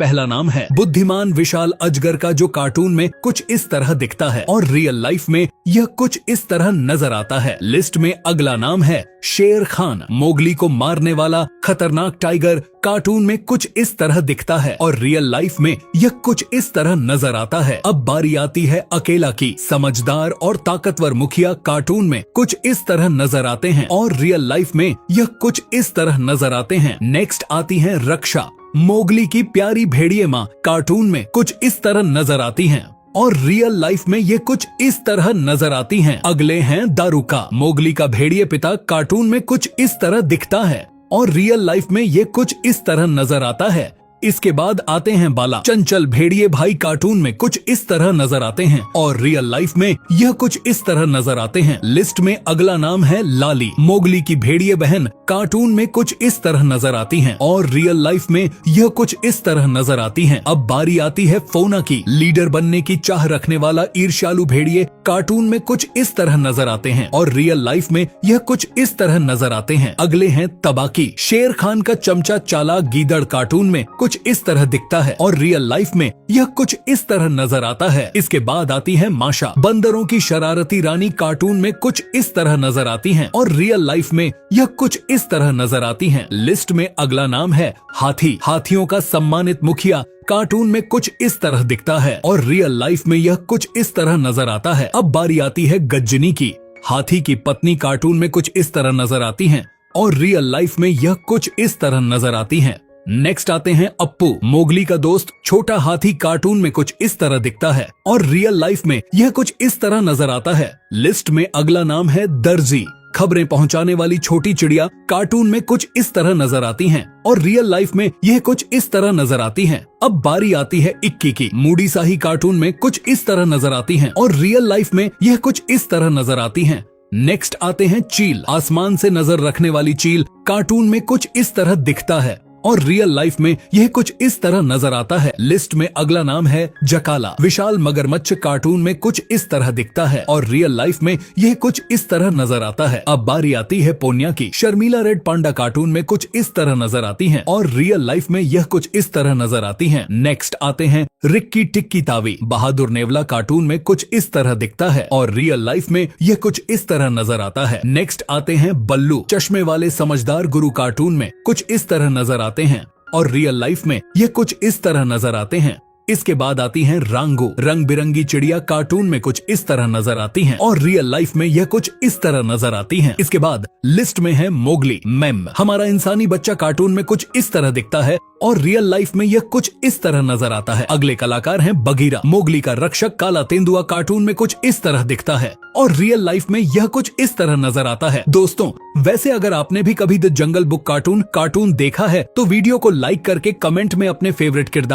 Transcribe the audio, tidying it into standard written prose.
पहला नाम है बुद्धिमान विशाल अजगर का, जो कार्टून में कुछ इस तरह दिखता है और रियल लाइफ में यह कुछ इस तरह नजर आता है। लिस्ट में अगला नाम है शेर खान, मोगली को मारने वाला खतरनाक टाइगर, कार्टून में कुछ इस तरह दिखता है और रियल लाइफ में यह कुछ इस तरह नजर आता है। अब बारी आती है अकेला की, समझदार और ताकतवर मुखिया, कार्टून में कुछ इस तरह नजर आते हैं और रियल लाइफ में यह कुछ इस तरह नजर आते हैं। नेक्स्ट आती है रक्षा, मोगली की प्यारी भेड़िए माँ, कार्टून में कुछ इस तरह नजर आती हैं और रियल लाइफ में ये कुछ इस तरह नजर आती हैं। अगले हैं दारूका, मोगली का भेड़िए पिता, कार्टून में कुछ इस तरह दिखता है और रियल लाइफ में ये कुछ इस तरह नजर आता है। इसके बाद आते हैं बाला, चंचल भेड़िए भाई, कार्टून में कुछ इस तरह नजर आते हैं और रियल लाइफ में यह कुछ इस तरह नजर आते हैं। लिस्ट में अगला नाम है लाली, मोगली की भेड़िए बहन, कार्टून में कुछ इस तरह नजर आती हैं और रियल लाइफ में यह कुछ इस तरह नजर आती हैं। अब बारी आती है फोना की, लीडर बनने की चाह रखने वाला ईर्ष्यालु भेड़िए, कार्टून में कुछ इस तरह नजर आते हैं और रियल लाइफ में यह कुछ इस तरह नजर आते हैं। अगले हैं तबाकी, शेर खान का चमचा चालाक गीदड़, कार्टून में कुछ इस तरह दिखता है और रियल लाइफ में यह कुछ इस तरह नजर आता है। इसके बाद आती है माशा, बंदरों की शरारती रानी, कार्टून में कुछ इस तरह नजर आती हैं और रियल लाइफ में यह कुछ इस तरह नजर आती हैं। लिस्ट में अगला नाम है हाथी, हाथियों का सम्मानित मुखिया, कार्टून में कुछ इस तरह दिखता है और रियल लाइफ में यह कुछ इस तरह नजर आता है। अब बारी आती है गज्जनी की, हाथी की पत्नी, कार्टून में कुछ इस तरह नजर आती हैं और रियल लाइफ में यह कुछ इस तरह नजर आती हैं। नेक्स्ट आते हैं अप्पू, मोगली का दोस्त, छोटा हाथी, कार्टून में कुछ इस तरह दिखता है और रियल लाइफ में यह कुछ इस तरह नजर आता है। लिस्ट में अगला नाम है दर्जी, खबरें पहुंचाने वाली छोटी चिड़िया, कार्टून में कुछ इस तरह नजर आती हैं और रियल लाइफ में यह कुछ इस तरह नजर आती हैं। अब बारी आती है इक्की की, मूडी शाही, कार्टून में कुछ इस तरह नजर आती हैं और रियल लाइफ में यह कुछ इस तरह नजर आती हैं। नेक्स्ट आते हैं चील, आसमान से नजर रखने वाली चील, कार्टून में कुछ इस तरह दिखता है और रियल लाइफ में यह कुछ इस तरह नजर आता है। लिस्ट में अगला नाम है जकाला, विशाल मगरमच्छ, कार्टून में कुछ इस तरह दिखता है और रियल लाइफ में यह कुछ इस तरह नजर आता है। अब बारी आती है पोन्या की, शर्मीला रेड पांडा, कार्टून में कुछ इस तरह नजर आती हैं और रियल लाइफ में यह कुछ इस तरह नजर आती हैं। नेक्स्ट आते हैं रिक्की टिक्की तावी, बहादुर नेवला, कार्टून में कुछ इस तरह दिखता है और रियल लाइफ में यह कुछ इस तरह नजर आता है। नेक्स्ट आते हैं बल्लू, चश्मे वाले समझदार गुरु, कार्टून में कुछ इस तरह नजर आते हैं और रियल लाइफ में ये कुछ इस तरह नजर आते हैं। इसके बाद आती हैं रांगो, रंग बिरंगी चिड़िया, कार्टून में कुछ इस तरह नजर आती हैं और रियल लाइफ में यह कुछ इस तरह नजर आती हैं। इसके बाद लिस्ट में है मोगली, मेम, हमारा इंसानी बच्चा, कार्टून में कुछ इस तरह दिखता है और रियल लाइफ में यह कुछ इस तरह नजर आता है। अगले कलाकार हैं बगीरा, मोगली का रक्षक, काला तेंदुआ, कार्टून में कुछ इस तरह दिखता है और रियल लाइफ में यह कुछ इस तरह नजर आता है। दोस्तों, वैसे अगर आपने भी कभी द जंगल बुक कार्टून देखा है तो वीडियो को लाइक करके कमेंट में अपने फेवरेट किरदार